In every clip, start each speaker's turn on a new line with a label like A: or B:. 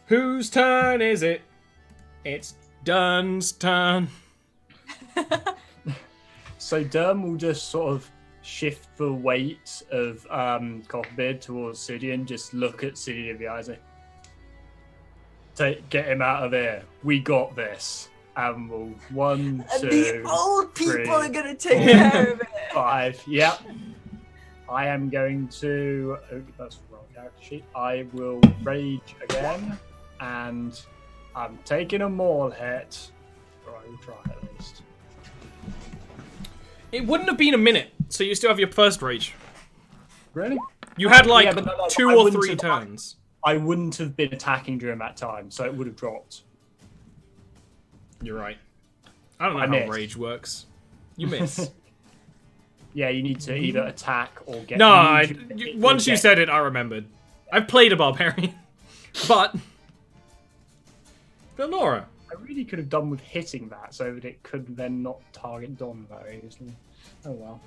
A: Whose turn is it? It's Dern's turn.
B: So Dern will just sort of shift the weight of Copperbeard towards Sidian, just look at Sidian in the eyes and get him out of here. We got this. And we'll 1, 2,
C: the old people
B: 3,
C: are gonna take care of it.
B: 5. Yep. I am going to. Oh, that's the wrong character sheet. I will rage again, and I'm taking a maul hit. Or I will try at least.
A: It wouldn't have been a minute, so you still have your first rage.
B: Really?
A: You had like
B: but no,
A: 2
B: I
A: or
B: wouldn't
A: 3
B: have-
A: turns.
B: I wouldn't have been attacking during that time, so it would have dropped.
A: You're right. I don't know how
B: missed.
A: rage works. You miss.
B: Yeah, you need to either attack or get.
A: No, once you
B: get-
A: said it, I remembered. I've played a barbarian, but Vilnora.
B: I really could have done with hitting that, so that it could then not target Don very easily. Oh well.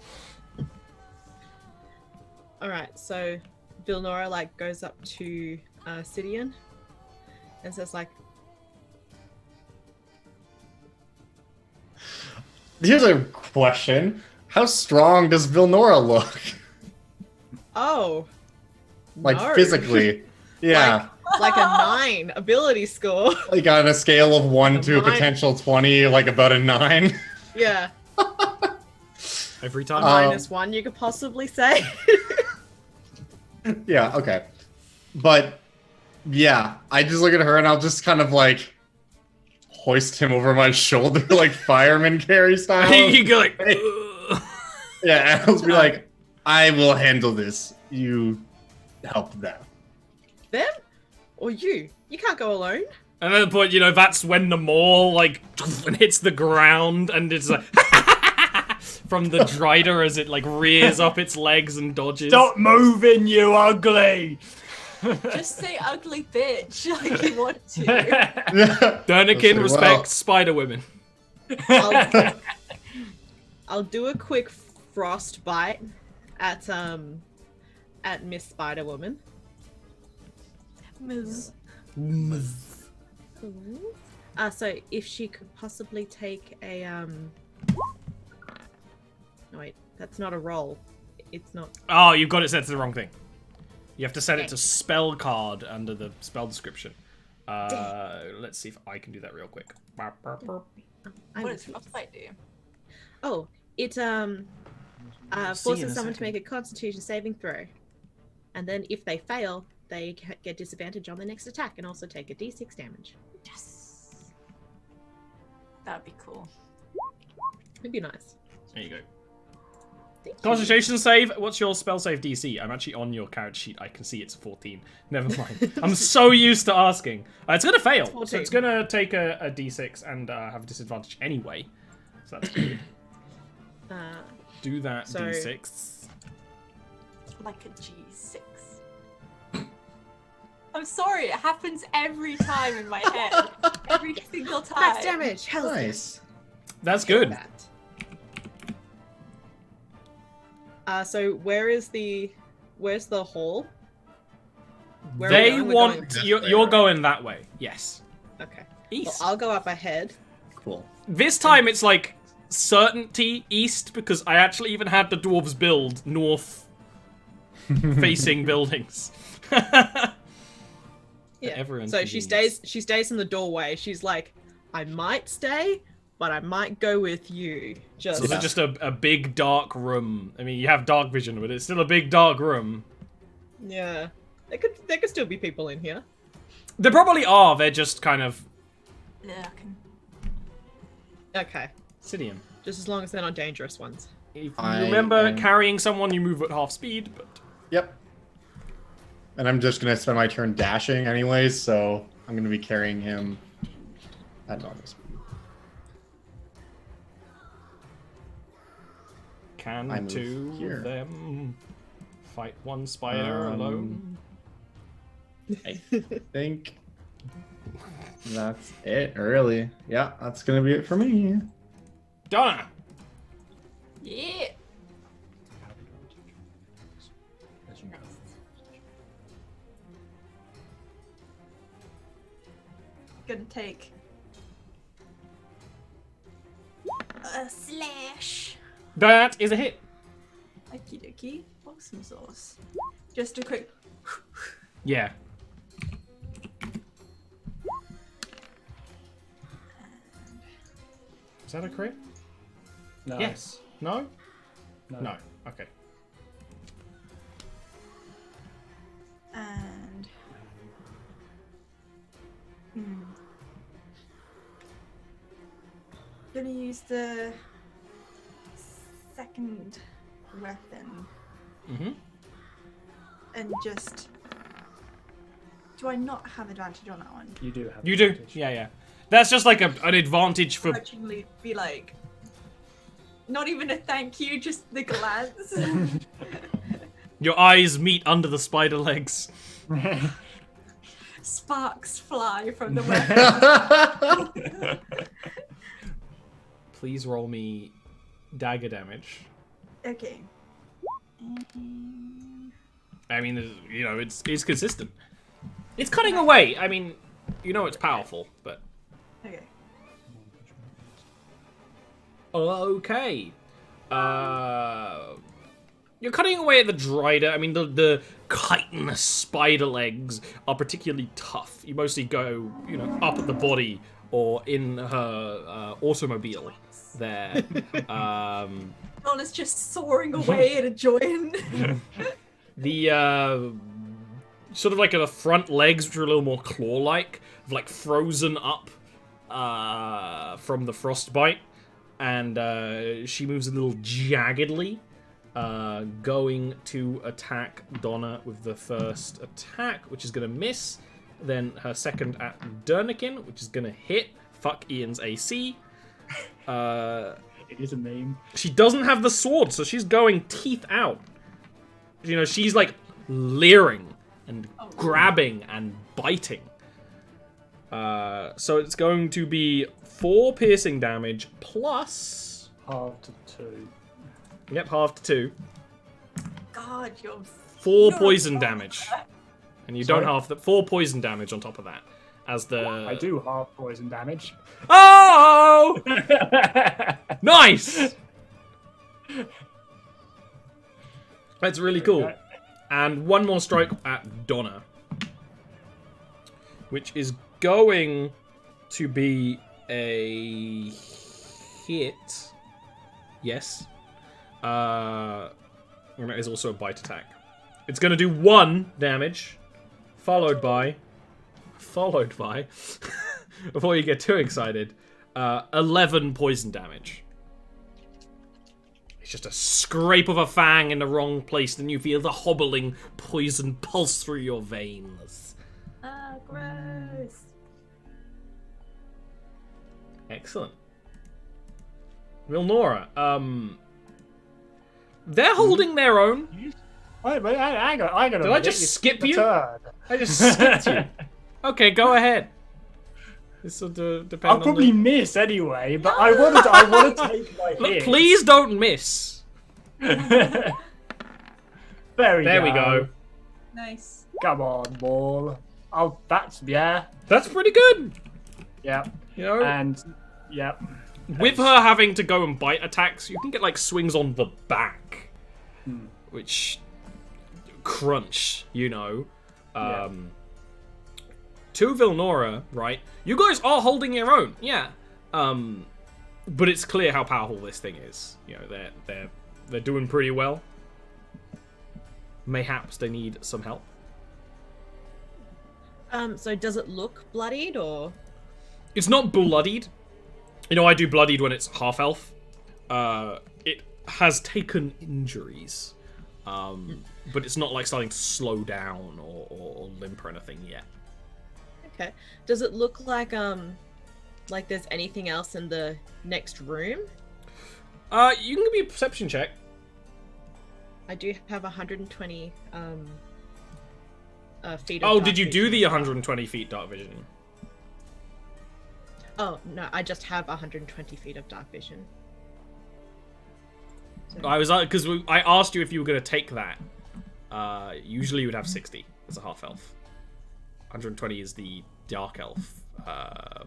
D: Alright, so Vilnora like goes up to Sidian and says like,
E: Here's a question. How strong does Vilnora look?
D: oh,
E: Like,
D: no.
E: physically? Yeah.
D: like a 9 ability score.
E: Like, on a scale of 1 to a
D: Nine.
E: potential 20, like about a 9?
D: Yeah,
A: Every time.
D: -1 you could possibly say.
E: Yeah, okay. But, yeah, I just look at her and I'll just kind of, like, hoist him over my shoulder, like fireman carry style.
A: you go like.
E: Yeah, and I'll just be like, I will handle this. You help them.
D: Them? Or you? You can't go alone.
A: And at the point, you know, that's when the maul, like, and hits the ground, and it's like, from the Drider as it, like, rears up its legs and dodges.
B: Stop moving, you ugly!
C: Just say ugly bitch like you want to.
A: Dernikin
E: Well.
A: respects spider women.
D: I'll do a quick frost bite at Miss Spider Woman.
C: Ms.
D: So if she could possibly take a no wait, that's not a roll. It's not.
A: Oh, you've got it set to the wrong thing. You have to set it to spell card under the spell description. Let's see if I can do that real quick.
D: I'm
C: What does Frostbite do?
D: Oh, it
A: see in
D: forces
A: a
D: someone to
A: second.
D: make a Constitution saving throw, and then if they fail, they get disadvantage on the next attack and also take a D6 damage.
C: Yes. That'd be cool.
D: It'd be nice.
A: There you go.
D: Thank you.
A: Concentration save. What's your spell save DC? I'm actually on your character sheet. I can see it's 14. Never mind. I'm so used to asking. It's gonna fail, so
D: 14.
A: it's gonna take a D6 and have a disadvantage anyway. So that's good. Do that
D: So-
A: D6.
C: Like a G6. I'm sorry, it happens every time in my head. Every single time.
D: Max damage. Hell
E: Nice.
A: That's good.
D: So where's the hall? Where are we
A: They
D: going? We're
A: want
E: going-
A: you're going that way. Yes.
D: Okay. Well,
A: East.
D: I'll go up ahead.
E: Cool.
A: This time it's like certainty east because I actually even had the dwarves build north facing buildings.
D: Yeah.
A: Everyone
D: So she stays in the doorway. She's like, I might stay, but I might go with you. Just
A: Is it just a big dark room? I mean, you have dark vision, but it's still a big dark room.
D: yeah. There could still be people in here.
A: There probably are. They're just kind of
C: Lurking.
D: Okay.
A: Sidian.
D: Just as long as they're not dangerous ones.
A: If you
E: I
A: remember
E: am-
A: carrying someone, you move at half speed, but
E: Yep. And I'm just gonna spend my turn dashing anyways, so I'm gonna be carrying him at normal speed.
A: can
E: I move
A: two
E: here.
A: of them fight one spider alone?
E: I think that's it, really. Yeah, that's gonna be it for me.
A: Donna!
C: Yeah. gonna take a slash.
A: That is a hit.
C: Okie dokie. Awesome sauce. Just a quick.
A: Yeah. Is that a crit?
B: No.
A: Yes. No? No. Okay.
C: And. Gonna use the second weapon
A: Mm-hmm.
C: and just. Do I not have advantage on that one?
B: You do have.
A: You do.
B: advantage.
A: Yeah. That's just like an advantage for...
C: Grudgingly be like. Not even a thank you, just the glance.
A: Your eyes meet under the spider legs.
C: Sparks fly from the weapon.
A: Please roll me dagger damage.
C: Okay.
A: I mean, you know, it's consistent. It's cutting away. I mean, you know it's powerful, but...
C: Okay.
A: Okay. You're cutting away at the Drider. I mean, the chitinous spider legs are particularly tough. You mostly go, you know, up at the body or in her automobile there.
C: Donna's just soaring away at a joint.
A: The sort of like the front legs, which are a little more claw-like, have like frozen up from the frostbite, and she moves a little jaggedly, going to attack Donna with the first attack, which is going to miss. Then her second at Dernikin, which is going to hit. Fuck Ian's AC.
B: It is a meme.
A: She doesn't have the sword, so she's going teeth out. You know, she's like leering and grabbing and biting. So it's going to be 4 piercing damage plus...
B: Half to 2.
A: Yep, half to 2.
C: God, you're
A: 4 poison damage. And you
B: Sorry?
A: don't half the 4 poison damage on top of that. As the...
B: I do half poison damage.
A: Oh! Nice! That's really cool.
B: Okay.
A: And one more strike at Donna. Which is going to be a hit. Yes. And that is also a bite attack. It's going to do 1 damage, followed by, before you get too excited, 11 poison damage. It's just a scrape of a fang in the wrong place, then you feel the hobbling poison pulse through your veins.
C: ah, gross.
A: Excellent. Vilnora, they're holding their own.
B: Wait, hang on.
A: Did I just skip you? I just skipped you. Okay, go ahead. This will depend
B: I'll
A: on
B: probably miss anyway, but I want to take my
A: Look,
B: hit.
A: please don't miss.
B: There we
A: There
B: go.
A: we go.
C: Nice.
B: Come on, ball. Oh, that's
A: That's pretty good.
B: yeah,
A: You know,
B: and yeah.
A: with her having to go and bite attacks, you can get like swings on the back, which crunch. You know, to Vilnora, right? You guys are holding your own, yeah. But it's clear how powerful this thing is. You know, they're doing pretty well. Mayhaps they need some help.
D: So does it look bloodied or?
A: It's not bloodied. You know, I do bloodied when it's half elf. It has taken injuries, but it's not like starting to slow down or limp or anything yet.
D: Okay. Does it look like there's anything else in the next room?
A: You can give me a perception check.
D: I do have 120 feet.
A: Oh,
D: Of
A: did you
D: dark
A: do
D: vision.
A: the 120 feet dark vision?
D: Oh no, I just have 120 feet of dark vision. So,
A: I was because I asked you if you were going to take that. Usually you would have 60 as a half elf. 120 is the dark elf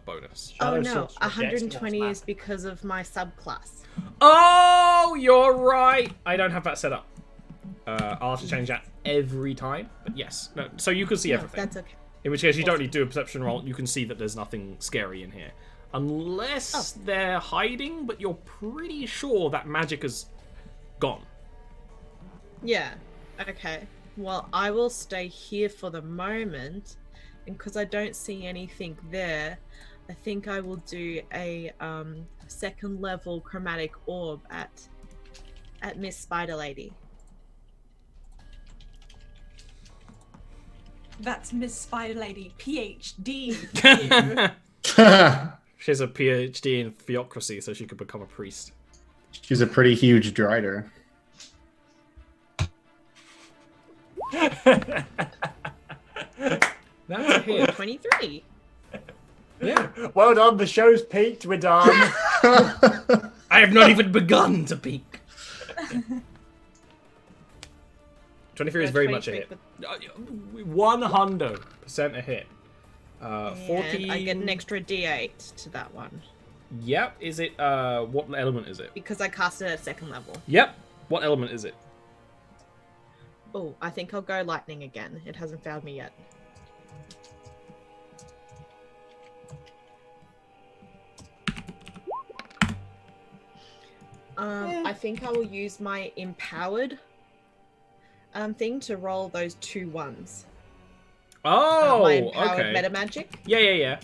A: bonus.
D: Oh
B: Shadow
D: no,
B: Sorcerer gets
D: 120
B: more
D: is because of my subclass.
A: Oh, you're right. I don't have that set up. I'll have to change that every time. But yes, no. So you can see
D: No,
A: everything.
D: that's okay.
A: In which case, you don't need to do a perception roll. You can see that there's nothing scary in here, unless they're hiding. But you're pretty sure that magic is gone.
D: Yeah. Okay. Well, I will stay here for the moment, and because I don't see anything there, I think I will do a second level chromatic orb at Miss Spider Lady.
C: That's Miss Spider Lady, PhD.
A: She has a PhD in theocracy, so she could become a priest.
E: She's a pretty huge drider.
A: That's a hit.
D: 23.
A: Yeah.
B: Well done, the show's peaked, we're done.
A: I have not even begun to peak. 23 is very much a hit. 100% a hit. 40.
D: I get an extra D8 to that one
A: Yep. Is it? What element is it?
D: because I cast it at second level.
A: Yep. What element is it?
D: Oh, I think I'll go lightning again. It hasn't failed me yet. I think I will use my empowered thing to roll those 2 1s.
A: Oh,
D: My empowered
A: okay.
D: meta magic.
A: Yeah.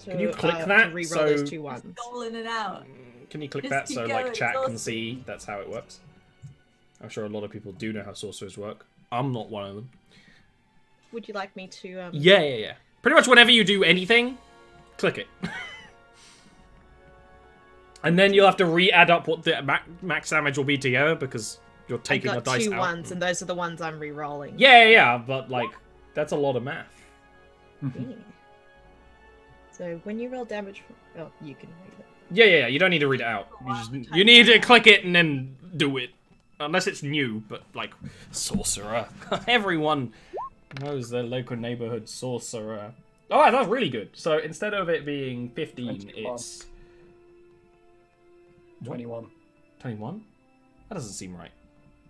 D: To,
A: Can you click
D: to
A: that?
D: reroll
A: So-
D: those 2 1s.
C: Doling it out.
A: Can you click
C: Just
A: that
C: keep
A: so
C: going,
A: like chat
C: it's
A: can
C: awesome.
A: see that's how it works? I'm sure a lot of people do know how sorcerers work. I'm not one of them.
D: Would you like me to?
A: Yeah. Pretty much whenever you do anything, click it. And then you'll have to re-add up what the max damage will be together because you're taking
D: I
A: the
D: got
A: dice
D: 2
A: out.
D: 1s, and those are the ones I'm re-rolling.
A: Yeah, but like that's a lot of math.
D: Yeah. So when you roll damage, oh, you can read it.
A: Yeah. You don't need to read it out. You need to click it and then do it, unless it's new. But like sorcerer, everyone knows their local neighborhood sorcerer. Oh, that's really good. So instead of it being 15,
B: 21.
A: it's
B: 21.
A: 21. That doesn't seem right.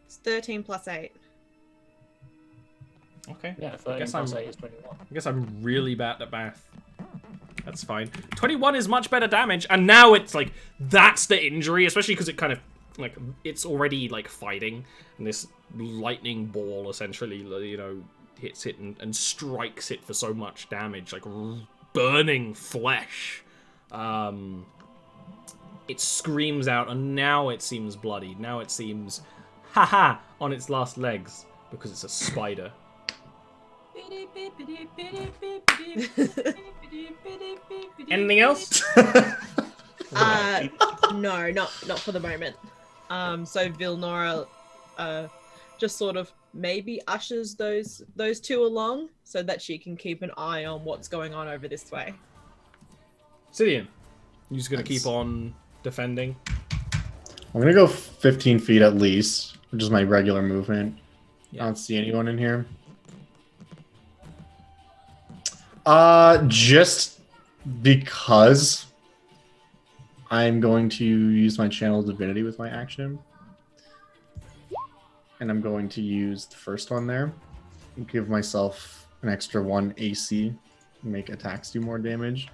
D: It's 13 plus 8.
A: Okay.
B: Yeah, 13
A: guess
B: plus
A: I'm-
B: 8 is 21.
A: I guess I'm really bad at math. That's fine. 21 is much better damage, and now it's like that's the injury, especially because it kind of like it's already like fighting, and this lightning ball essentially, hits it and strikes it for so much damage, like burning flesh. It screams out, and now it seems bloody. Now it seems, haha, on its last legs because it's a spider. Anything else?
D: No, not for the moment. So Vilnora just sort of maybe ushers those 2 along so that she can keep an eye on what's going on over this way.
A: Sidian, you're just gonna
E: Nice.
A: keep on defending.
E: I'm gonna go 15 feet at least, which is my regular movement.
A: Yeah.
E: I don't see anyone in here. Just because I'm going to use my channel divinity with my action. And I'm going to use the first one there. And give myself an extra 1 AC. And make attacks do more damage.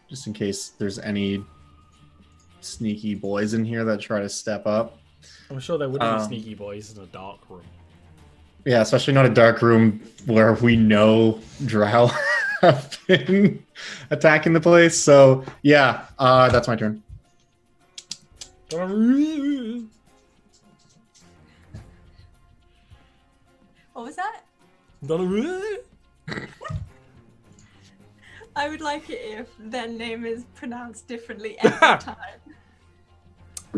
E: Just in case there's any sneaky boys in here that try to step up.
A: I'm sure there wouldn't be sneaky boys in a dark room.
E: Yeah, especially not a dark room where we know Drow have been attacking the place. So yeah, that's my turn.
C: What was that?
A: That
C: I would like it if their name is pronounced differently every time.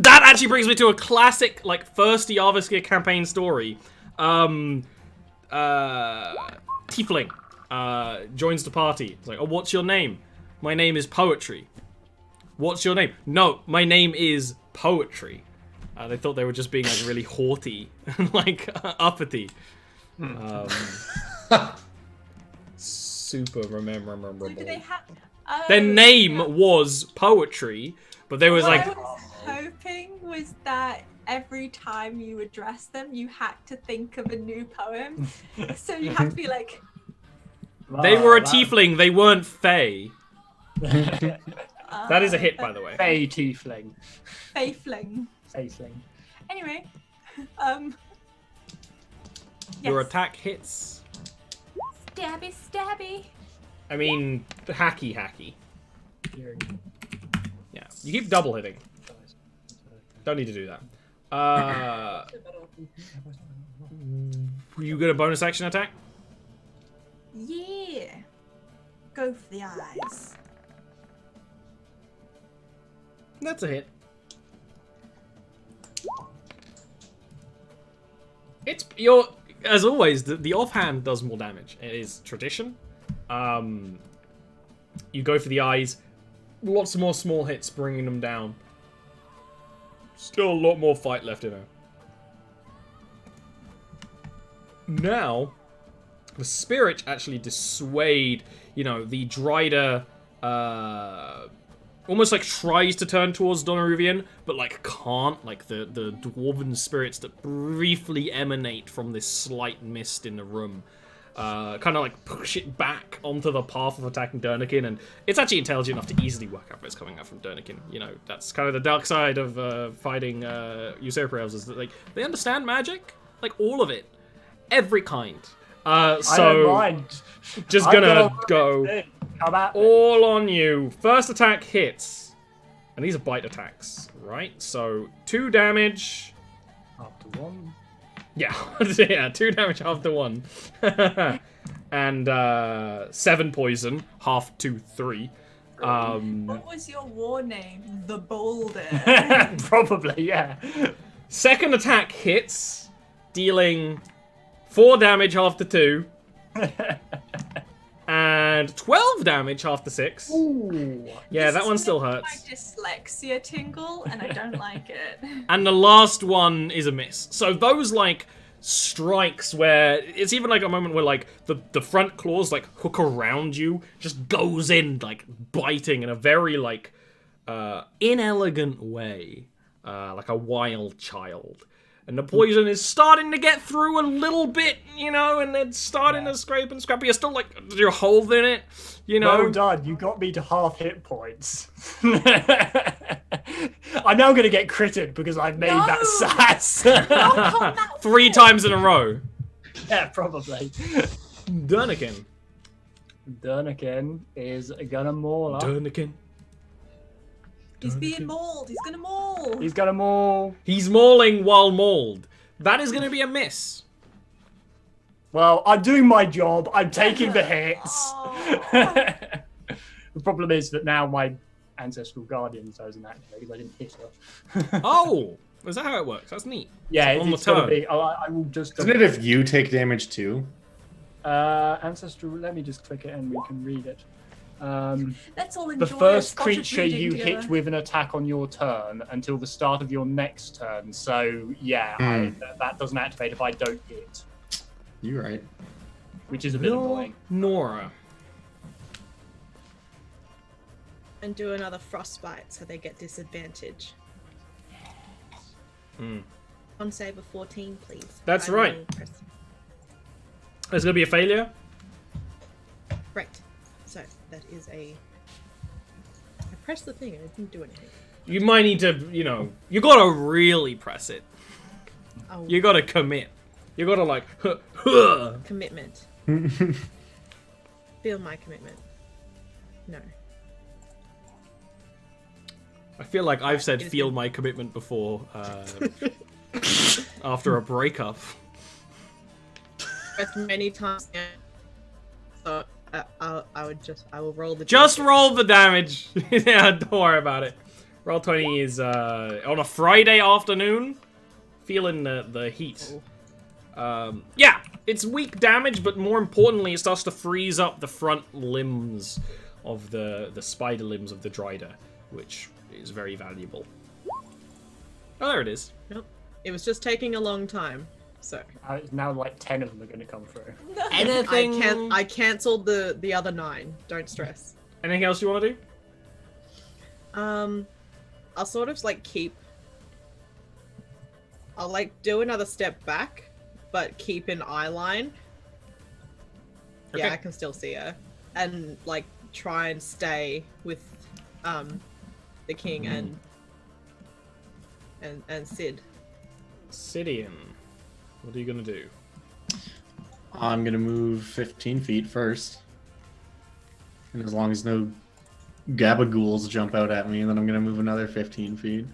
A: actually brings me to a classic, like, first Jarviskjir campaign story. Tiefling joins the party. It's like, oh, what's your name? My name is Poetry. What's your name? No, my name is Poetry. They thought they were just being like really haughty and like uppity. So super memorable.
C: So do they have?
A: Their name was poetry, but there was
C: What
A: like
C: I was hoping was that every time you address them, you had to think of a new poem. So you have to be like,
A: they were a
B: that-
A: tiefling. They weren't fae. That is a hit, by the way.
B: Fey tiefling.
C: Faithling.
B: Faithling.
C: Anyway,
A: Your
C: yes.
A: attack hits.
C: Stabby, stabby.
A: I mean, hacky. Yeah, you keep double hitting. Don't need to do that. You get a bonus action attack?
C: Yeah. Go for the eyes.
A: That's a hit. It's your, as always, the offhand does more damage. It is tradition. You go for the eyes. Lots more small hits, bringing them down. Still a lot more fight left in her. Now, the spirit actually dissuade, the Drider, almost like tries to turn towards Donaruvian, but like can't. Like the dwarven spirits that briefly emanate from this slight mist in the room, kind of like push it back onto the path of attacking Dernikin, and it's actually intelligent enough to easily work out what's coming out from Dernikin. That's kind of the dark side of fighting usurper elves, is that they understand magic, like all of it, every kind.
B: I
A: So
B: don't mind.
A: just
B: I've
A: gonna
B: got a
A: go
B: thing. Come at me.
A: all on you. First attack hits, and these are bite attacks, right? So 2 damage.
B: After one.
A: Yeah, yeah, 2 damage after 1. And 7 poison, half 2, 3.
C: What was your war name? The Boulder.
B: Probably, yeah.
A: Second attack hits, dealing 4 damage after 2. And 12 damage after 6.
B: Ooh.
A: Yeah,
C: This
A: that
C: is
A: one still
C: making
A: hurts.
C: My dyslexia tingle, and I don't like it.
A: And the last one is a miss. So those, strikes where it's even like a moment where, the front claws, hook around you, just goes in, biting in a very, inelegant way. Like a wild child. And the poison is starting to get through a little bit, and it's starting to scrape and scrap. But you're still, you're holding it,
B: Well done, you got me to half hit points. I'm now going to get critted because I made that sass.
C: Knock on that
A: 3 times in a row.
B: Yeah, probably.
A: Dernikin.
B: Dernikin is gonna maul up.
A: Dernikin.
C: He's being mauled. He's gonna maul.
B: He's gonna maul.
A: He's mauling while mauled. That is going to be a miss.
B: Well, I'm doing my job. I'm taking the hits.
C: Oh.
B: The problem is that now my ancestral guardian doesn't activate because I didn't hit her.
A: Oh, is that how it works? That's neat.
B: Yeah,
A: On the
B: it's gonna
A: turn.
B: be. I will just.
E: Isn't it if you take damage too?
B: Ancestral. Let me just click it and we can read it.
C: Let's all enjoy
B: The first
C: a spotted
B: creature
C: reading
B: you
C: together.
B: hit with an attack on your turn until the start of your next turn. So yeah, that doesn't activate if I don't hit,
E: You're right.
B: which is a bit annoying.
A: Nora.
D: And do another frostbite so they get disadvantage. On save of 14, please.
A: That's
D: I
A: right.
D: will press-
A: There's going to be a failure.
D: Right. So that is a. I pressed the thing and it didn't do anything.
A: You might need to, you got to really press it.
D: Oh,
A: You got to commit. You got to
D: commitment. Feel my commitment. No.
A: I feel like I've said
D: It is
A: feel
D: good.
A: my commitment before after a breakup.
D: Pressed many times. So I will roll the.
A: Just
D: D6.
A: roll the damage. Yeah, don't worry about it. Roll 20 is on a Friday afternoon. Feeling the heat. Yeah, it's weak damage, but more importantly, it starts to freeze up the front limbs of the spider limbs of the Drider, which is very valuable. Oh, there it is.
D: Nope. It was just taking a long time. So
B: Now like 10 of them are going to come through.
A: Anything?
D: I cancelled the other 9. Don't stress.
A: Anything else you want to do?
D: I'll sort of like I'll like do another step back, but keep an eye line.
A: Okay.
D: Yeah, I can still see her, and like try and stay with the king and Sid.
A: Sidian, what are you gonna do?
E: I'm gonna move 15 feet first, and as long as no gabagools jump out at me, then I'm gonna move another 15 feet.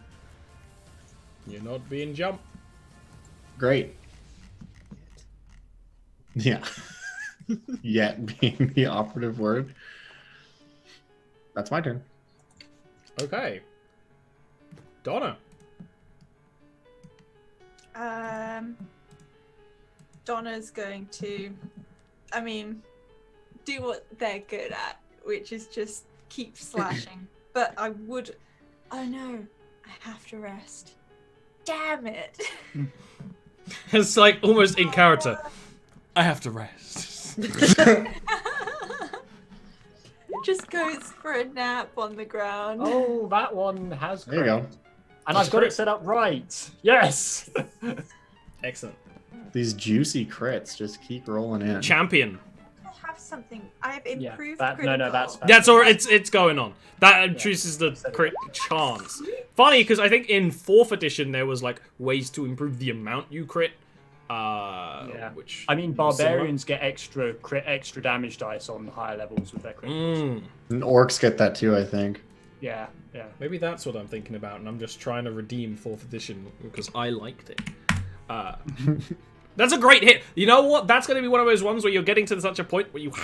A: You're not being jumped.
E: Great. Yeah. Yet being the operative word. That's my turn.
A: Okay. Donna.
C: Donna's going to, I mean, do what they're good at, which is just keep slashing. But I would, oh no, I have to rest. Damn it.
A: It's like almost in character. I have to rest.
C: Just goes for a nap on the ground.
B: Oh, that one has
E: There you go.
B: And I've got it set up right. Yes.
A: Excellent.
E: These juicy crits just keep rolling in.
A: Champion.
C: I have something. I have improved
B: no,
C: critical.
A: That's all. It's going on. That increases the crit chance. Funny because I think in 4th edition there was like ways to improve the amount you crit. Which
B: I mean, barbarians get extra damage dice on higher levels with their critical.
E: And orcs get that too, I think.
B: Yeah.
A: Maybe that's what I'm thinking about, and I'm just trying to redeem 4th edition because I liked it. That's a great hit. You know what? That's going to be one of those ones where you're getting to such a point where you've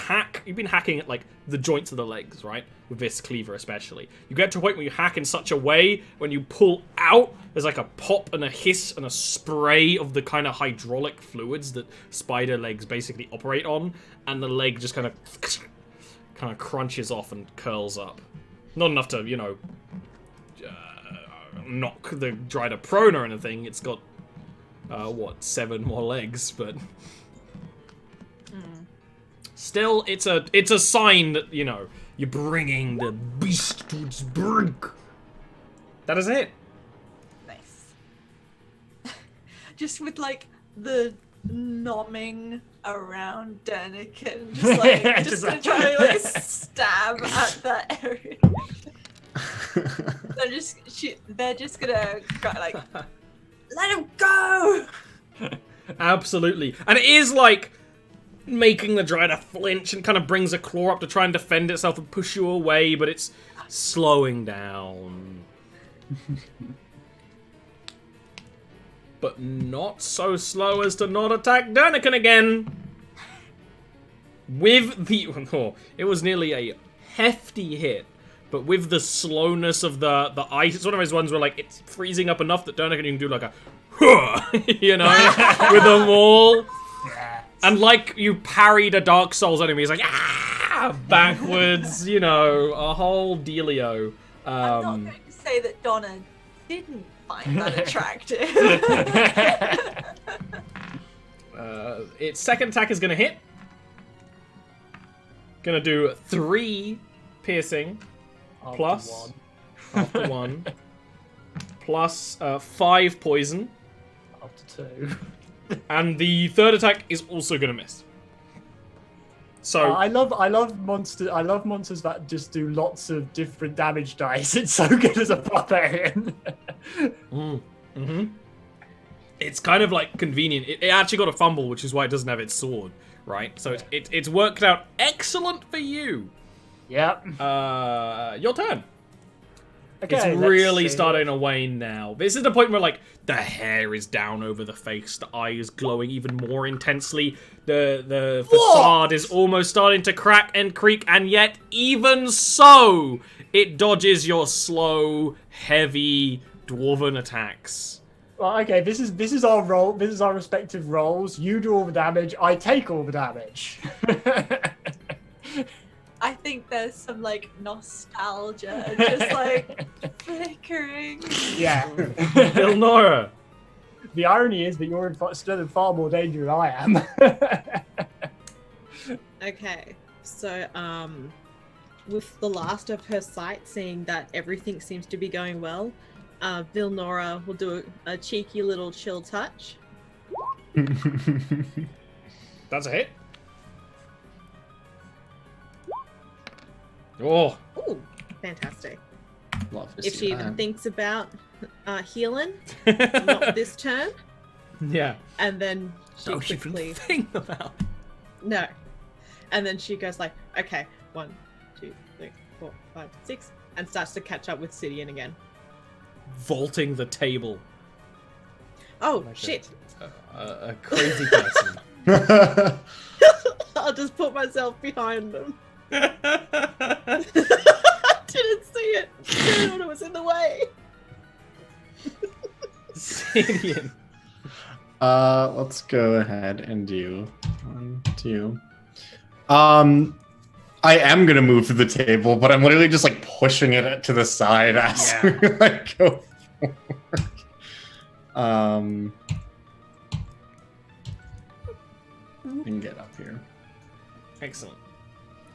A: been hacking at like the joints of the legs, right? With this cleaver especially. You get to a point where you hack in such a way when you pull out, there's like a pop and a hiss and a spray of the kind of hydraulic fluids that spider legs basically operate on, and the leg just kind of crunches off and curls up. Not enough to, knock the Drider prone or anything. It's got 7 more legs, but still, it's a sign that you're bringing the beast to its brink. That is it.
C: Nice. Just with like the nomming around Dernican, just gonna try to like stab at that area. They're just gonna like. Let him go!
A: Absolutely. And it is like making the Drider flinch and kind of brings a claw up to try and defend itself and push you away, but it's slowing down. But not so slow as to not attack Dernican again. With the... Oh, it was nearly a hefty hit. But with the slowness of the ice, it's one of those ones where like it's freezing up enough that Dernican can do like a, with them all.
B: Yes.
A: And like you parried a Dark Souls enemy, it's like backwards, a whole dealio.
C: I'm not going to say that Donna didn't find that attractive.
A: Its second attack is gonna hit. Gonna do 3 piercing. After one, plus 5 poison.
B: After 2.
A: And the third attack is also gonna miss. So
B: I love monsters that just do lots of different damage dice. It's so good as a barbarian.
A: It's kind of like convenient. It actually got a fumble, which is why it doesn't have its sword, right? So it's worked out excellent for you.
B: Yep.
A: Your turn.
B: Okay,
A: It's really starting to wane now. This is the point where, like, the hair is down over the face, the eye is glowing even more intensely, the facade is almost starting to crack and creak, and yet, even so, it dodges your slow, heavy, dwarven attacks.
B: Well, okay, this is our role. This is our respective roles. You do all the damage. I take all the damage.
C: I think there's some like nostalgia, just like flickering.
B: Yeah.
A: Vilnora.
B: The irony is that you're still in far more danger than I am.
D: Okay, so with the last of her sight, seeing that everything seems to be going well, Vilnora will do a cheeky little chill touch.
A: That's a hit. Oh,
D: Ooh, fantastic.
E: Love to
D: If
E: see
D: she even
E: that.
D: thinks about healing, not this turn,
A: yeah.
D: and then she
A: Don't even
D: quickly
A: think about.
D: no, and then she goes like, okay, 1, 2, 3, 4, 5, 6, and starts to catch up with Sidian again.
A: Vaulting the table.
D: Oh
A: Like
D: shit!
A: A crazy person.
D: I'll just put myself behind them. Didn't see it. Didn't know it was in the way.
A: Sidian.
E: Let's go ahead and do 1, 2. I am gonna move to the table, but I'm literally just like pushing it to the side as we like go forward. And get up here.
A: Excellent.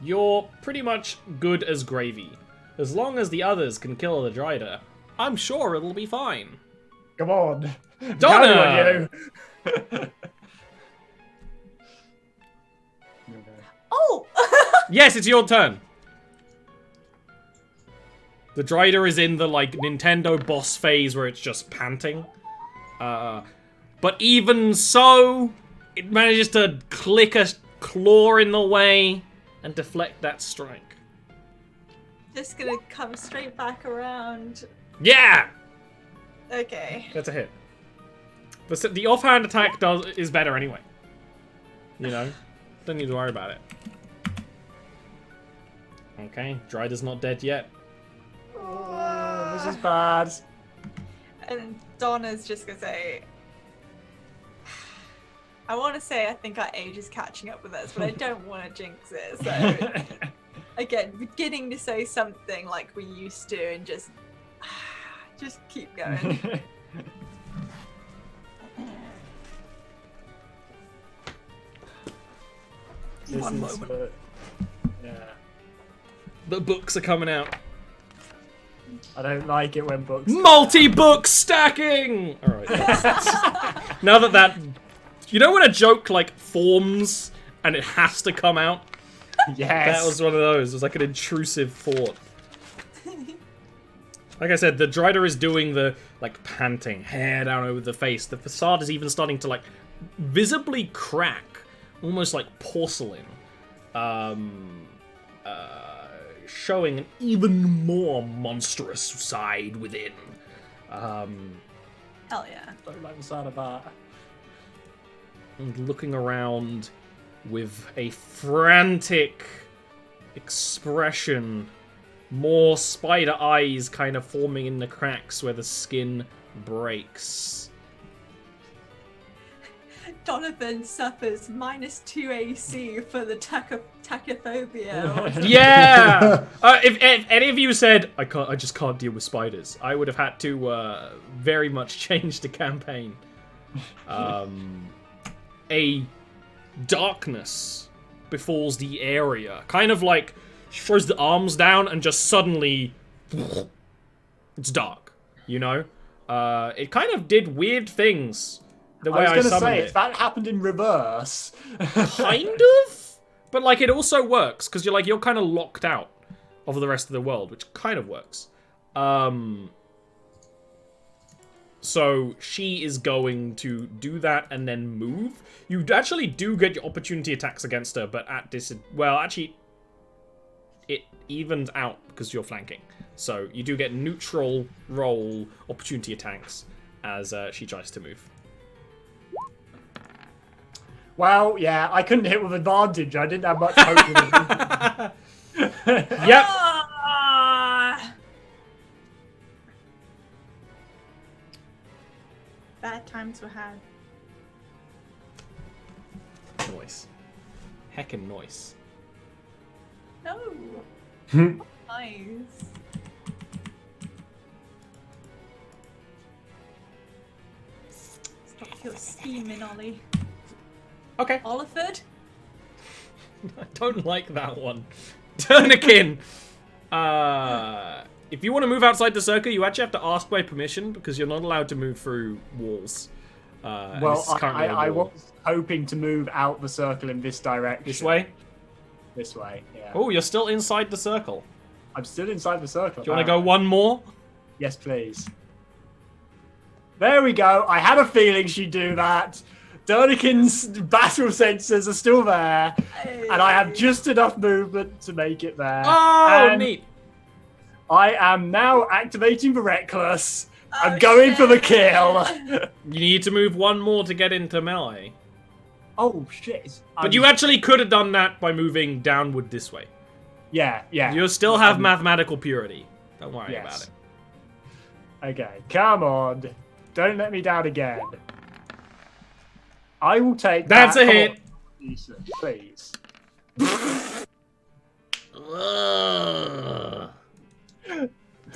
A: You're pretty much good as gravy. As long as the others can kill the Drider, I'm sure it'll be fine.
B: Come on.
A: Donna!
C: Oh!
A: Yes, it's your turn. The Drider is in the, like, Nintendo boss phase where it's just panting. But even so, it manages to click a claw in the way and deflect that strike.
C: Just gonna come straight back around.
A: Yeah!
C: Okay.
A: That's a hit. The offhand attack is better anyway. You know? Don't need to worry about it. Okay, Drider's not dead yet.
B: Oh, this is bad.
C: And Donna's just gonna say, I want to say I think our age is catching up with us, but I don't want to jinx it. So, again, beginning to say something like we used to and just keep going.
A: One moment.
B: Yeah.
A: The books are coming out.
B: I don't like it when books.
A: Multi-book stacking! Alright. Now that... You know when a joke, like, forms and it has to come out?
B: Yes.
A: That was one of those. It was like an intrusive thought. Like I said, the Drider is doing the, like, panting, hair down over the face. The facade is even starting to, like, visibly crack. Almost like porcelain. Showing an even more monstrous side within.
C: Hell yeah.
B: Don't like the sound of that.
A: And looking around with a frantic expression. More spider eyes kind of forming in the cracks where the skin breaks.
C: Donovan suffers -2 AC for the tachyphobia.
A: Yeah! If any of you said, I just can't deal with spiders, I would have had to very much change the campaign. A darkness befalls the area. Kind of like, she throws the arms down and just suddenly, it's dark, you know? It kind of did weird things. The way I
B: was gonna
A: summoned
B: say,
A: it.
B: if that happened in reverse.
A: Kind of? But, like, it also works, because you're kind of locked out of the rest of the world, which kind of works. So, she is going to do that and then move. You actually do get your opportunity attacks against her, but at well, actually, it evens out because you're flanking. So, you do get neutral roll opportunity attacks as she tries to move.
B: Well, yeah, I couldn't hit with advantage. I didn't have much hope with it.
A: Yep.
C: Ah! Bad times were had.
A: Noise. Heckin' noise.
C: No. Nice. You're scheming, Ollie.
A: Okay.
C: Oliford?
A: I don't like that one. Turnikin! If you want to move outside the circle, you actually have to ask my permission because you're not allowed to move through walls.
B: Well, I was hoping to move out the circle in this direction.
A: This way?
B: This way, yeah.
A: Oh, you're still inside the circle.
B: I'm still inside the circle.
A: Do you want to go one more?
B: Yes, please. There we go. I had a feeling she'd do that. Durnikin's battle sensors are still there, and I have just enough movement to make it there.
A: Oh,
B: and
A: neat.
B: I am now activating the Reckless. I'm going for the kill.
A: You need to move one more to get into melee.
B: Oh, shit.
A: But you actually could have done that by moving downward this way.
B: Yeah.
A: You still have mathematical purity. Don't worry about it.
B: Okay, come on. Don't let me down again. I will take
A: That's
B: that.
A: a hit.
B: Decent, please.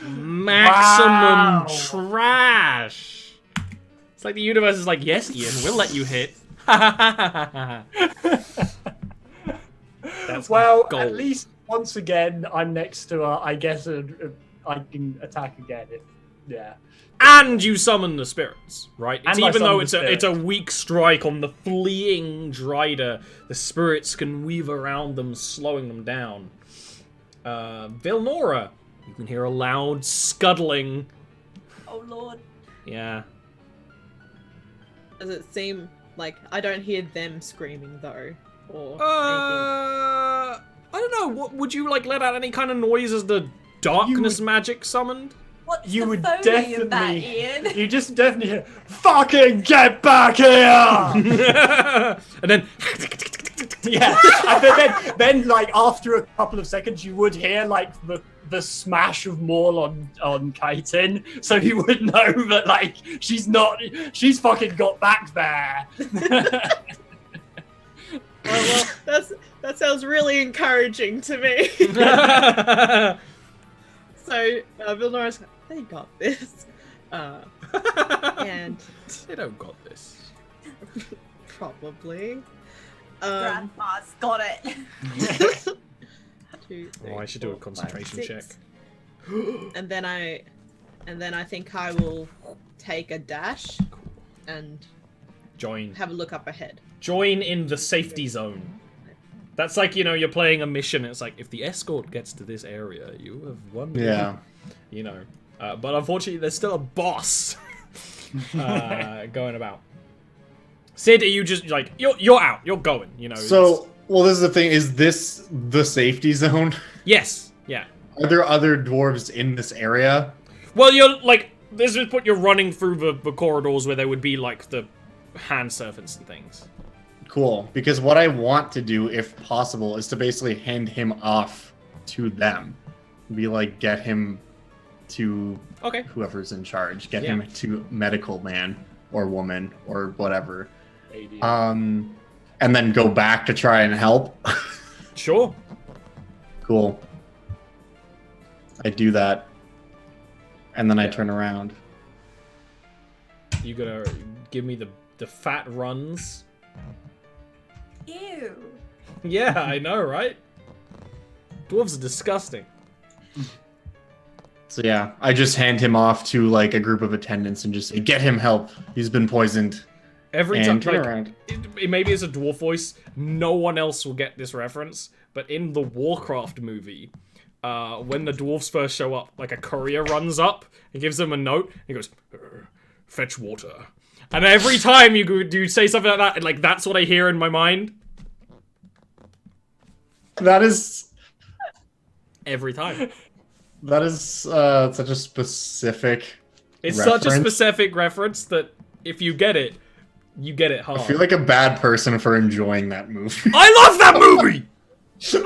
A: Maximum trash. It's like the universe is like, yes, Ian, we'll let you hit. That's
B: well,
A: gold.
B: at least once again, I'm next to her. I guess I can attack again. Yeah.
A: And you summon the spirits, right? It's
B: And I
A: even though
B: summon
A: it's
B: the
A: a weak strike on the fleeing Drider, the spirits can weave around them, slowing them down. Vilnora, you can hear a loud scuttling.
C: Oh lord.
A: Yeah.
D: Does it seem like I don't hear them screaming though, or anything?
A: I don't know. What would you like? Let out any kind of noise as the darkness magic summoned?
C: What's
B: You
C: the
B: would
C: phony of that,
B: definitely.
C: Ian?
B: You just definitely hear, fucking get back here!
A: And then
B: Yeah, and then like after a couple of seconds, you would hear like the smash of Maul on Kaiten, so you would know that like she's fucking got back there.
D: well, that sounds really encouraging to me. So Vilnora's like, they got this, and
A: they don't got this.
D: probably.
C: Grandma's got it.
D: 2, 3,
A: Oh, I should do a
D: 4, 5,
A: concentration
D: 6.
A: check.
D: And then I think I will take a dash and
A: Join.
D: have a look up ahead.
A: Join in the safety zone. That's like, you know, you're playing a mission. It's like, if the escort gets to this area, you have won.
E: Yeah.
A: You know. But unfortunately, there's still a boss going about. Sid, are you just like, you're out. You're going, you know.
E: So, well, this is the thing. Is this the safety zone?
A: Yes. Yeah.
E: Are there other dwarves in this area?
A: Well, you're like, this is what you're running through the corridors where there would be like the hand servants and things.
E: Cool. Because what I want to do, if possible, is to basically hand him off to them. Be like, get him to whoever's in charge. Get him to medical man or woman or whatever. And then go back to try and help.
A: Sure.
E: Cool. I do that. And then I turn around.
A: You gotta give me the fat runs.
C: Ew.
A: Yeah, I know, right? Dwarves are disgusting.
E: So yeah, I just hand him off to like a group of attendants and just say, get him help. He's been poisoned.
A: Every time,
E: turn
A: like,
E: around.
A: Maybe it's a dwarf voice. No one else will get this reference. But in the Warcraft movie, when the dwarves first show up, like a courier runs up and gives them a note. And he goes, fetch water. And every time you do say something like that, and like that's what I hear in my mind.
E: That is
A: Every time.
E: such a specific
A: It's
E: reference.
A: such a specific reference that if you get it hard.
E: I feel like a bad person for enjoying that movie.
A: I love that movie! Such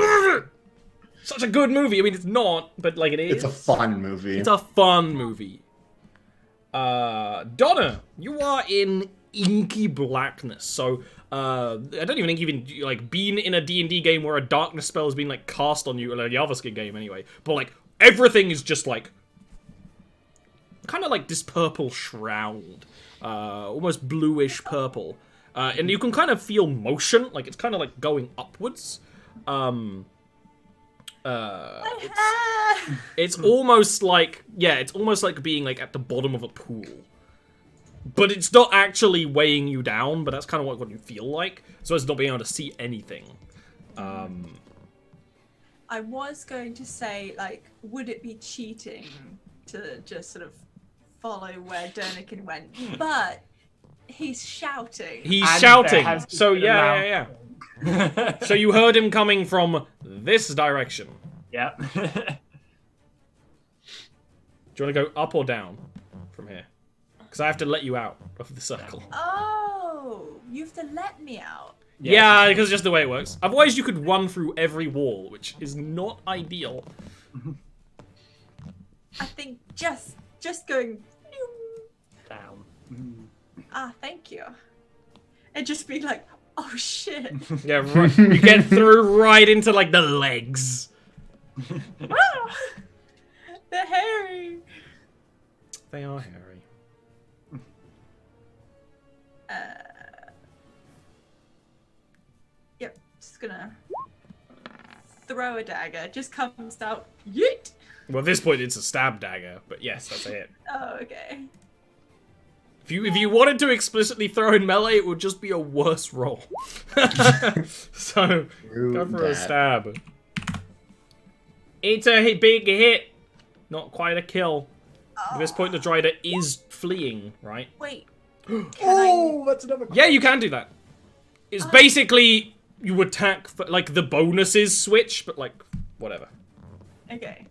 A: a good movie. I mean, it's not, but like it is.
E: It's a fun movie.
A: It's a fun movie. Donna, you are in inky blackness. So, I don't even think you've like been in a D&D game where a darkness spell has been like cast on you, or a Jarviskjir game anyway. But like everything is just like kind of like this purple shroud almost bluish purple. And you can kind of feel motion, like it's kind of like going upwards. It's almost like, yeah, it's almost like being like at the bottom of a pool. But it's not actually weighing you down, but that's kind of what you feel like. So as not being able to see anything.
C: I was going to say, like, would it be cheating to just sort of follow where Dernican went? But he's shouting.
A: He's
B: And
A: shouting.
B: there has
A: So
B: been a
A: yeah. So you heard him coming from this direction.
B: Yep.
A: Do you want to go up or down from here? Because I have to let you out of the circle.
C: Oh, you have to let me out.
A: Yeah, because it's just the way it works. Otherwise, you could run through every wall, which is not ideal.
C: I think just going.
B: Down.
C: Ah, thank you. And just be like, oh shit.
A: Yeah, right. You get through right into like the legs.
C: Ah, they're hairy.
A: They are hairy.
C: Yep, just gonna throw a dagger. Just comes out. Yeet.
A: Well, at this point, it's a stab dagger, but yes, that's a hit.
C: Oh, okay.
A: If you wanted to explicitly throw in melee, it would just be a worse roll. So, go for a stab. It's a big hit. Not quite a kill. At this point, the Drider is fleeing, right?
C: Wait.
B: That's another.
A: Yeah, you can do that. It's basically you attack for, like, the bonuses switch, but like whatever.
C: Okay.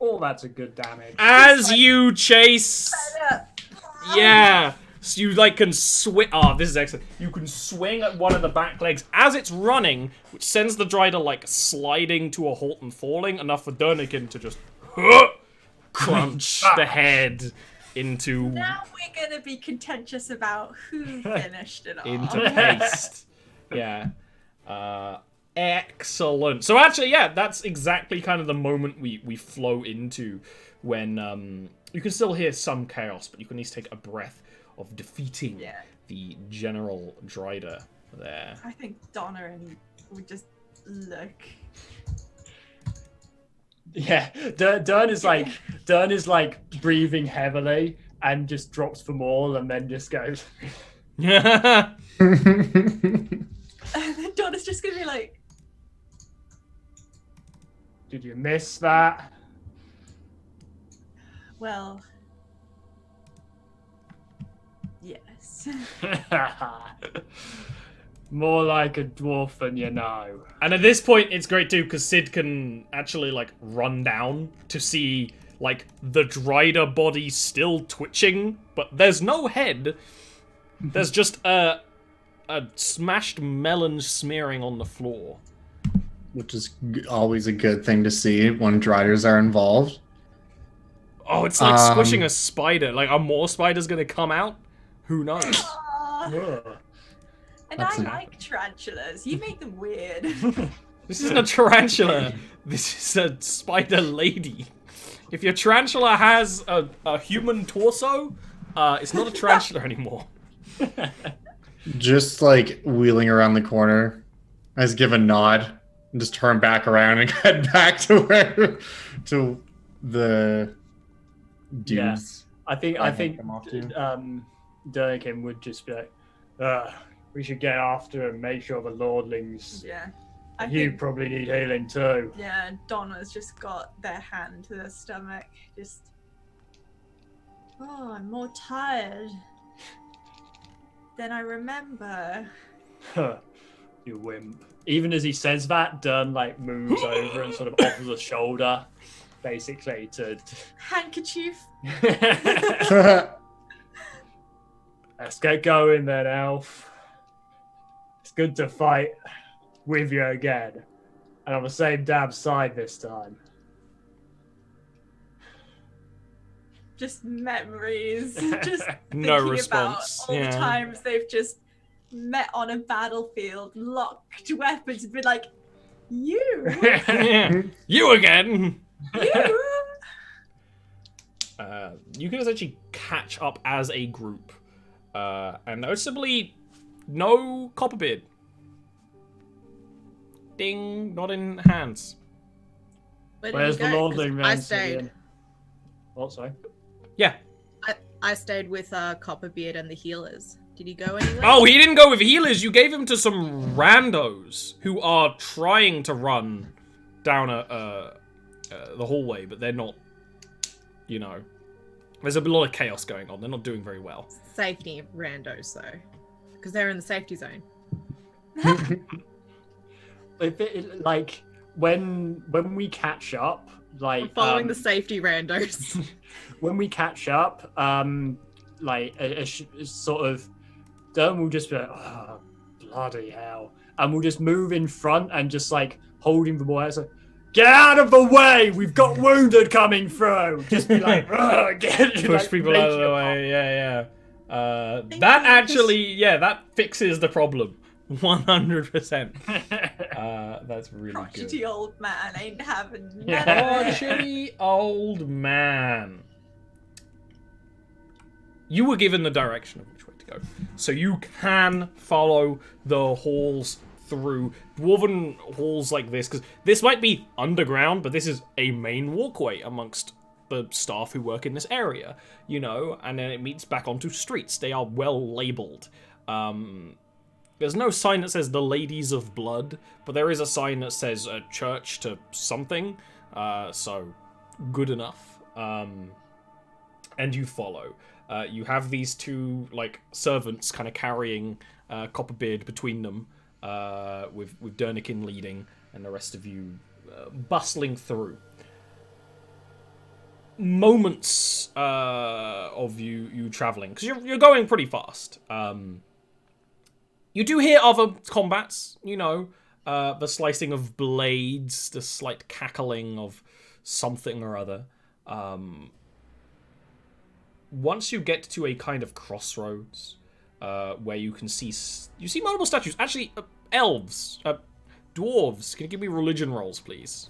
B: Oh, that's a good damage.
A: As you chase, yeah, so you like can swing. Oh, this is excellent. You can swing at one of the back legs as it's running, which sends the Drider like sliding to a halt and falling, enough for Dernican to just crunch the head into
C: Now we're gonna be contentious about who finished it off.
A: into paste. Yeah. Excellent. So actually, yeah, that's exactly kind of the moment we flow into when you can still hear some chaos, but you can at least take a breath of defeating the General Drider there.
C: I think Donna and he would just look.
B: Yeah, Dern is like breathing heavily and just drops them all and then just goes.
A: Yeah.
C: And then Donna's just gonna be like,
B: Did you miss that?
C: well, yes.
B: More like a dwarf than you know.
A: And at this point, it's great too, because Sid can actually, like, run down to see, like, the Drider body still twitching, but there's no head. There's just a smashed melon smearing on the floor.
E: Which is always a good thing to see when Driders are involved.
A: Oh, it's like squishing a spider. Like, are more spiders gonna come out? Who knows?
B: Ugh.
C: And
E: That's
C: I
E: an-
C: like tarantulas. You make them weird.
A: This isn't a tarantula. This is a spider lady. If your tarantula has a human torso, it's not a tarantula anymore.
E: Just like wheeling around the corner, I just give a nod and just turn back around and head back to the dudes.
B: I think
E: them off too.
B: Durkin would just be like, we should get after him, make sure the lordlings.
C: Yeah. I
B: You
C: think,
B: probably need healing too.
C: yeah, Donna's just got their hand to their stomach. Just, oh, I'm more tired than I remember.
B: You wimp. Even as he says that, Dern like moves over and sort of offers a shoulder, basically to.
C: Handkerchief.
B: Let's get going then, Elf. It's good to fight with you again, and on the same damn side this time.
C: Just memories. Just
A: No
C: thinking
A: response.
C: about all
A: Yeah.
C: the times they've just met on a battlefield, locked weapons, and been like, you,
A: Yeah. You again.
C: you.
A: you can essentially catch up as a group. And noticeably, no Copperbeard. Ding, not in hands.
B: Where's the lordling then?
D: I stayed.
B: Sidian? What, sorry?
A: Yeah.
D: I stayed with Copperbeard and the healers. Did he go anywhere?
A: Oh, he didn't go with healers. You gave him to some randos who are trying to run down the hallway, but they're not, you know. There's a lot of chaos going on. They're not doing very well.
D: Safety randos, though. Because they're in the safety zone.
B: Like, when we catch up, like...
D: I'm following the safety randos.
B: When we catch up, like, a sort of... Derm will just be like, oh, bloody hell. And we'll just move in front and just, like, holding the boy. Like, get out of the way! We've got wounded coming through! Just be like,
A: push
B: like,
A: people out of the way, yeah. That actually, that fixes the problem. 100%. That's really
C: Crotchety
A: good.
C: old man ain't having none
B: Yeah.
C: of it.
A: Crotchety old man. You were given the direction of which way to go. So you can follow the halls through dwarven halls like this, because this might be underground, but this is a main walkway amongst the staff who work in this area, you know, and then it meets back onto streets. They are well labeled. There's no sign that says the Ladies of Blood, but there is a sign that says a church to something, so good enough. And you follow. You have these two, like, servants kind of carrying Copperbeard between them, with Dernikin leading, and the rest of you bustling through. Moments of you traveling, because you're going pretty fast. You do hear other combats, you know, the slicing of blades, the slight cackling of something or other. Once you get to a kind of crossroads, where you can see multiple statues. Actually, elves, dwarves. Can you give me religion rolls, please?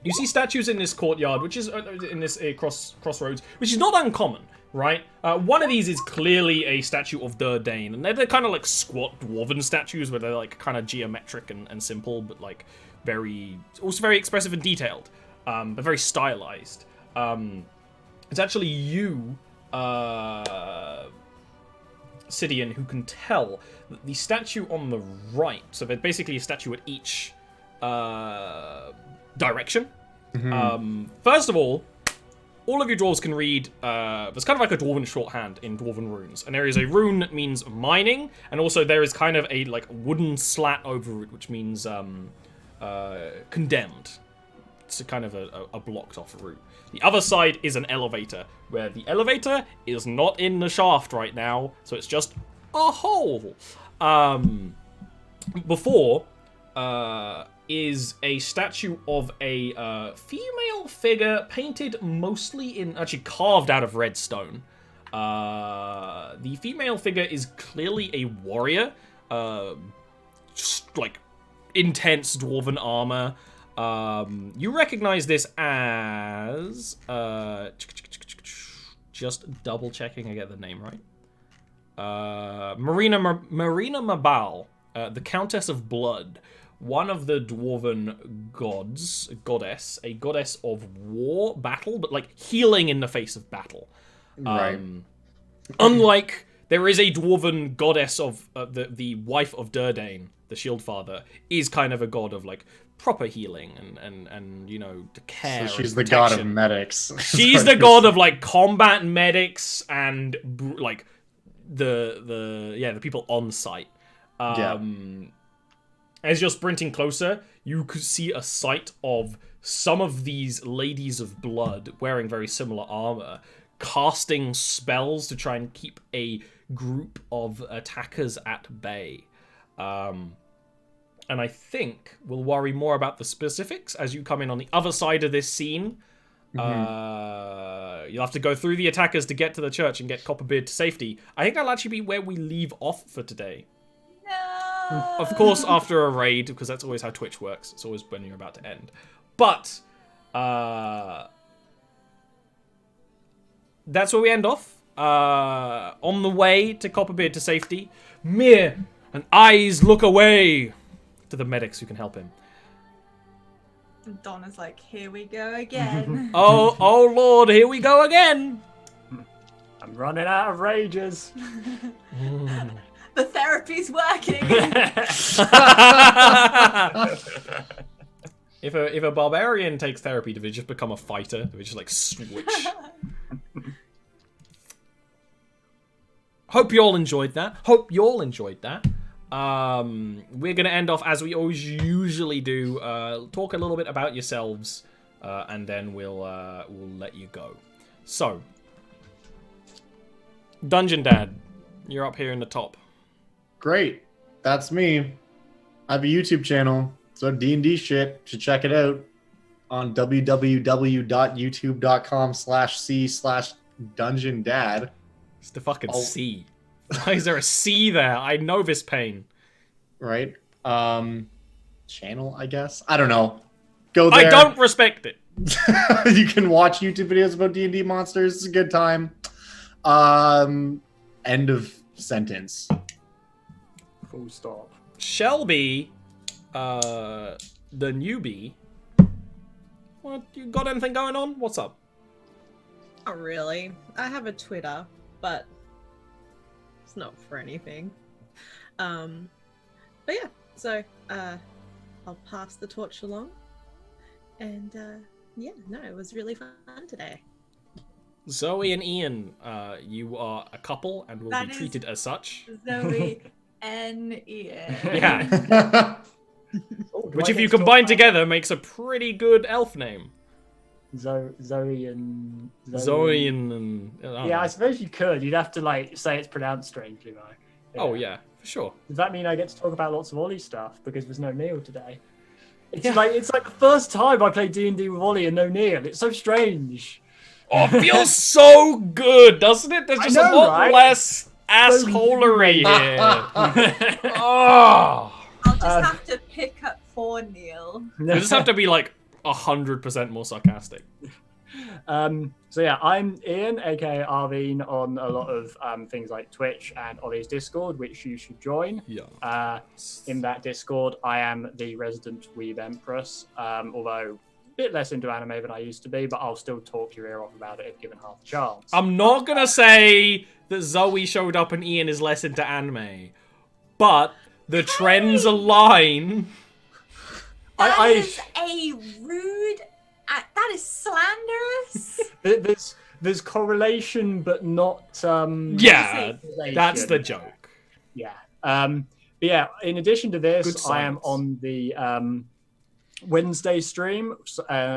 A: You see statues in this courtyard, which is in this crossroads, which is not uncommon, right? One of these is clearly a statue of Durdane, and they're kind of like squat dwarven statues, where they're like kind of geometric and simple, but like also very expressive and detailed, but very stylized. It's actually you, Sidian, who can tell that the statue on the right, so there's basically a statue at each direction. First of all of you dwarves can read, there's kind of like a dwarven shorthand in dwarven runes, and there is a rune that means mining, and also there is kind of a like wooden slat over it, which means condemned. It's a kind of a blocked off route. The other side is an elevator, where the elevator is not in the shaft right now, so it's just a hole. Before is a statue of a female figure painted mostly in, actually carved out of red stone. The female figure is clearly a warrior, just like intense dwarven armor. You recognize this as just double checking I get the name right. Marina Mabal, the Countess of Blood, one of the dwarven goddess, a goddess of war, battle, but like healing in the face of battle.
E: Right.
A: Unlike there is a dwarven goddess of the wife of Durdane, the Shield Father, is kind of a god of like proper healing and you know, the care.
E: So she's
A: and
E: the god of
A: protection.
E: medics.
A: She's the god of like combat medics and like the people on site. As you're sprinting closer, you could see a sight of some of these Ladies of Blood wearing very similar armor, casting spells to try and keep a group of attackers at bay. And I think we'll worry more about the specifics as you come in on the other side of this scene. You'll have to go through the attackers to get to the church and get Copperbeard to safety. I think that'll actually be where we leave off for today.
C: No.
A: Of course, after a raid, because that's always how Twitch works. It's always when you're about to end. But that's where we end off. On the way to Copperbeard to safety, Mir and eyes look away to the medics who can help him.
C: And Donna's like, here we go again.
A: Oh Lord, here we go again.
B: I'm running out of rages.
C: The therapy's working.
A: If a barbarian takes therapy, do they just become a fighter? Do they just like switch? Hope you all enjoyed that. We're gonna end off as we always usually do. Talk a little bit about yourselves, and then we'll let you go. So, Dungeon Dad, you're up here in the top.
E: Great. That's me. I have a YouTube channel, so D&D shit. Should check it out on www.youtube.com/c/DungeonDad.
A: It's the fucking C. Why is there a C there? I know this pain.
E: Right? Channel, I guess? I don't know. Go there.
A: I don't respect it.
E: You can watch YouTube videos about D&D monsters. It's a good time. End of sentence.
B: Full stop.
A: Shelby, the newbie. What, you got anything going on? What's up?
D: Not really. I have a Twitter, but it's not for anything. But yeah, so I'll pass the torch along. And yeah, no, it was really fun today.
A: Zoe and Ian, you are a couple and will
C: That
A: be
C: is-
A: treated as such.
C: Zoe and Ian.
A: Yeah. Which, if you combine together, makes a pretty good elf name.
B: Zoe and
A: Zoe and I don't
B: Yeah,
A: know.
B: I suppose you could. You'd have to like say it's pronounced strangely, right?
A: Oh yeah, for sure.
B: Does that mean I get to talk about lots of Ollie stuff because there's no Neil today? It's
A: Yeah.
B: like the first time I play D&D with Ollie and no Neil. It's so strange.
A: Oh, it feels so good, doesn't it? There's
B: I
A: just
B: know,
A: a lot
B: right?
A: less assholery here. Oh.
C: I'll just have to pick up for Neil.
A: You just have to be like 100% more sarcastic.
B: So yeah, I'm Ian, aka Arvine, on a lot of things like Twitch and Ollie's Discord, which you should join.
A: Yeah.
B: In that Discord, I am the resident Weeb Empress, although a bit less into anime than I used to be, but I'll still talk your ear off about it if given half a chance.
A: I'm not gonna say that Zoe showed up and Ian is less into anime, but the trends align.
C: That is a rude. That is slanderous.
B: There's correlation, but not.
A: Yeah,
B: causation.
A: that's the joke.
B: Yeah. But yeah, in addition to
A: Good
B: this, I am
A: science.
B: on the Wednesday stream,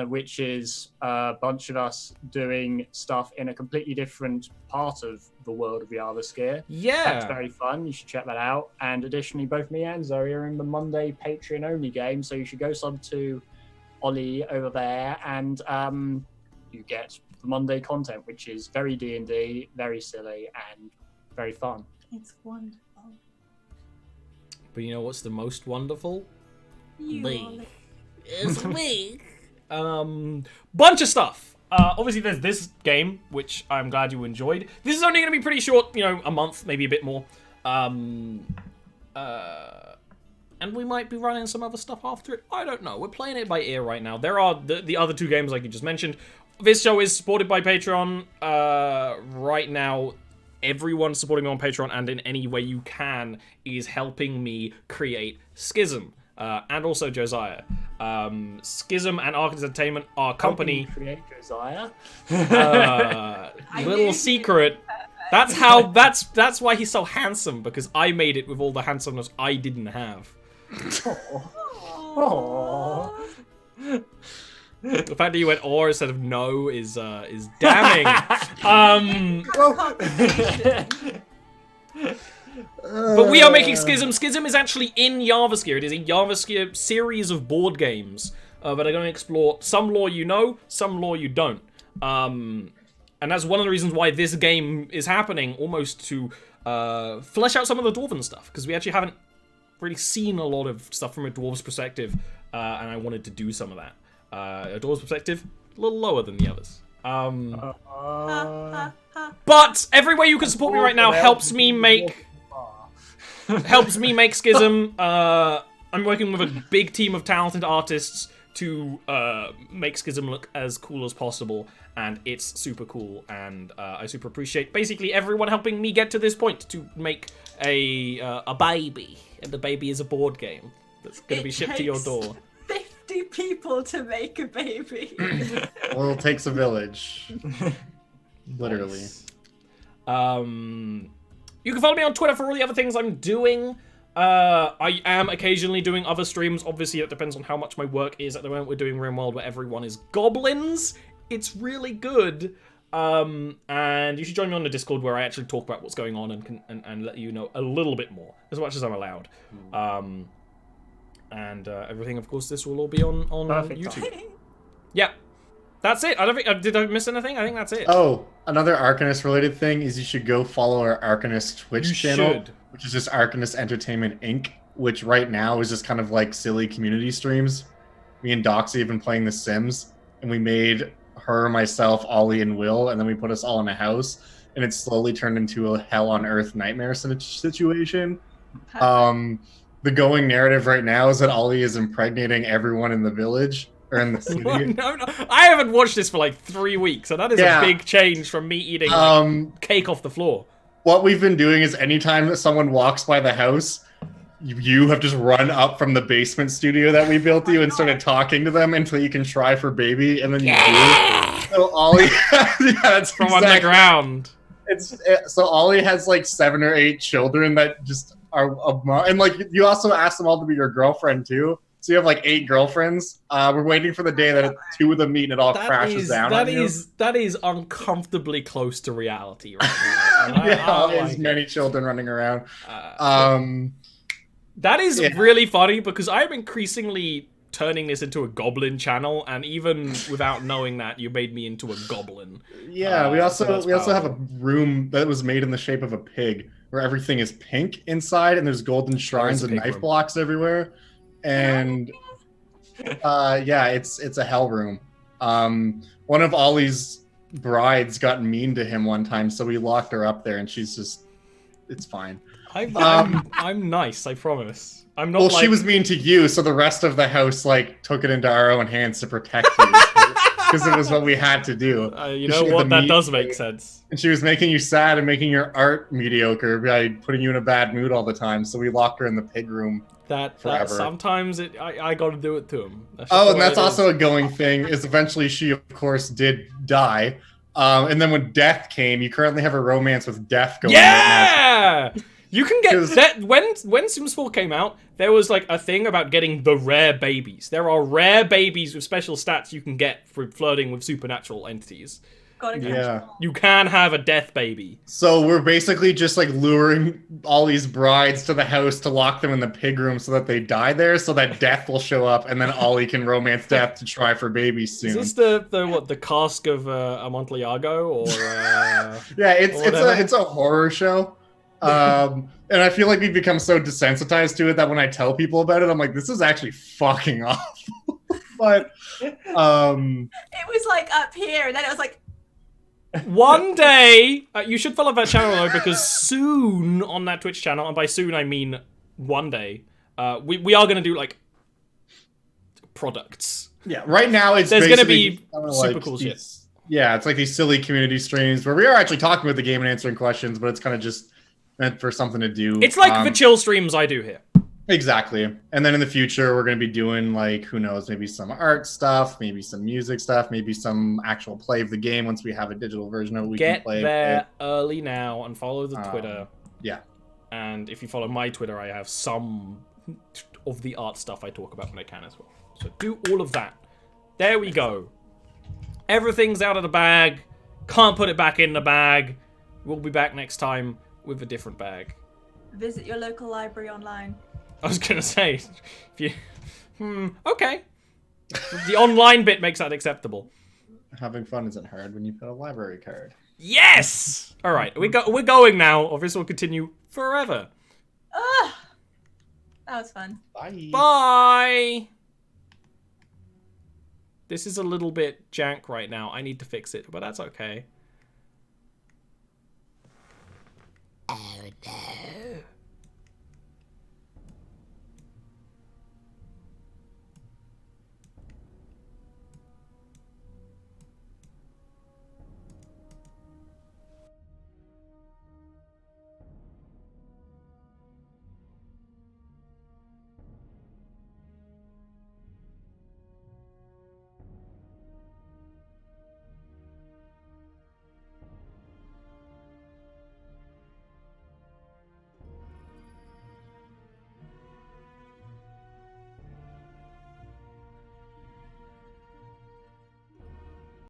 B: which is a bunch of us doing stuff in a completely different part of the world of Jarviskjir. That's
A: Yeah.
B: very fun. You should check that out. And additionally, both me and Zoe are in the Monday Patreon only game, so you should go sub to Ollie over there, and you get the Monday content, which is very D&D, very silly, and very fun.
C: It's wonderful.
A: But you know what's the most wonderful?
C: You
A: Me.
C: Ollie.
A: It's me. Bunch of stuff. Obviously, there's this game, which I'm glad you enjoyed. This is only going to be pretty short, you know, a month, maybe a bit more. And we might be running some other stuff after it. I don't know. We're playing it by ear right now. There are the other two games, like you just mentioned. This show is supported by Patreon. Right now, everyone supporting me on Patreon and in any way you can is helping me create Schism. And also Josiah. Schism and Arc Entertainment are company.
B: Create Josiah.
A: Little secret. That's how. That's why he's so handsome, because I made it with all the handsomeness I didn't have.
B: Aww.
A: The fact that you went or instead of no is damning. But we are making Schism. Schism is actually in Jarviskjir. It is a Jarviskjir series of board games that are going to explore some lore you know, some lore you don't. And that's one of the reasons why this game is happening, almost to flesh out some of the Dwarven stuff, because we actually haven't really seen a lot of stuff from a Dwarf's perspective, and I wanted to do some of that. A Dwarf's perspective, a little lower than the others.
C: Ha, ha, ha.
A: But every way you can support me right now helps me make Schism. I'm working with a big team of talented artists to make Schism look as cool as possible, and it's super cool, and I super appreciate basically everyone helping me get to this point to make a baby, and the baby is a board game that's going to be shipped to your door.
C: 50 people to make a baby.
E: Well, it takes a village. Literally.
A: You can follow me on Twitter for all the other things I'm doing. I am occasionally doing other streams. Obviously, it depends on how much my work is. At the moment, we're doing RimWorld where everyone is goblins. It's really good. And you should join me on the Discord where I actually talk about what's going on and let you know a little bit more, as much as I'm allowed. And everything, of course, this will all be on YouTube. Yeah. That's it. I don't think did I miss anything? I think that's it.
E: Oh, another Arcanist related thing is you should go follow our Arcanist Twitch channel, which is just Arcanist Entertainment Inc., which right now is just kind of like silly community streams. Me and Doxy have been playing The Sims, and we made her, myself, Ollie, and Will, and then we put us all in a house, and it slowly turned into a hell on earth nightmare situation. The going narrative right now is that Ollie is impregnating everyone in the village. Or in the city.
A: No, I haven't watched this for like 3 weeks, so that is a big change from me eating cake off the floor.
E: What we've been doing is anytime that someone walks by the house, you have just run up from the basement studio that we built you and started talking to them until you can try for baby, and then you do. So Ollie, that's
A: from underground.
E: So Ollie has like 7 or 8 children that just are, and like you also ask them all to be your girlfriend too. So you have like 8 girlfriends. We're waiting for the day that 2 of them meet and it all crashes down on you.
A: That is uncomfortably close to reality right now.
E: There's many children running around.
A: That is really funny because I'm increasingly turning this into a goblin channel, and even without knowing that, you made me into a goblin.
E: Yeah, we also have a room that was made in the shape of a pig, where everything is pink inside, and there's golden shrines and knife blocks everywhere. And it's a hell room. One of Ollie's brides got mean to him one time, so we locked her up there, and it's fine.
A: I'm nice, I promise. I'm not.
E: Well, she was mean to you, so the rest of the house like took it into our own hands to protect you, because it was what we had to do.
A: You know what? That does make sense.
E: And she was making you sad and making your art mediocre by putting you in a bad mood all the time. So we locked her in the pig room. That
A: sometimes I got to do it to him.
E: And that's also a going thing. Is eventually she of course did die, and then when death came, you currently have a romance with death going.
A: Yeah, you can get that when Sims 4 came out. There was like a thing about getting the rare babies. There are rare babies with special stats you can get for flirting with supernatural entities. You can have a death baby.
E: So we're basically just like luring all these brides to the house to lock them in the pig room so that they die there, so that death will show up, and then Ollie can romance death to try for babies soon.
A: Is this the cask of Amontillado or?
E: Yeah, it's a horror show. And I feel like we've become so desensitized to it that when I tell people about it, I'm like, this is actually fucking awful. But
C: it was like up here, and then it was like.
A: One day, you should follow that channel though, because soon on that Twitch channel, and by soon I mean one day, we are going to do like products.
E: Yeah, right now there's
A: going to be super cool shit.
E: Yeah, it's like these silly community streams where we are actually talking about the game and answering questions, but it's kind of just meant for something to do.
A: It's like the chill streams I do here.
E: Exactly. And then in the future, we're going to be doing, like, who knows, maybe some art stuff, maybe some music stuff, maybe some actual play of the game once we have a digital version of it we can play.
A: Get there early now and follow the Twitter.
E: Yeah.
A: And if you follow my Twitter, I have some of the art stuff I talk about when I can as well. So do all of that. There we go. Everything's out of the bag. Can't put it back in the bag. We'll be back next time with a different bag.
C: Visit your local library online.
A: I was gonna say, if you, okay. The online bit makes that acceptable.
E: Having fun isn't hard when you put a library card.
A: Yes. All right, we're going now, or this will continue forever.
C: That was fun.
E: Bye.
A: Bye. This is a little bit jank right now. I need to fix it, but that's okay. Oh no.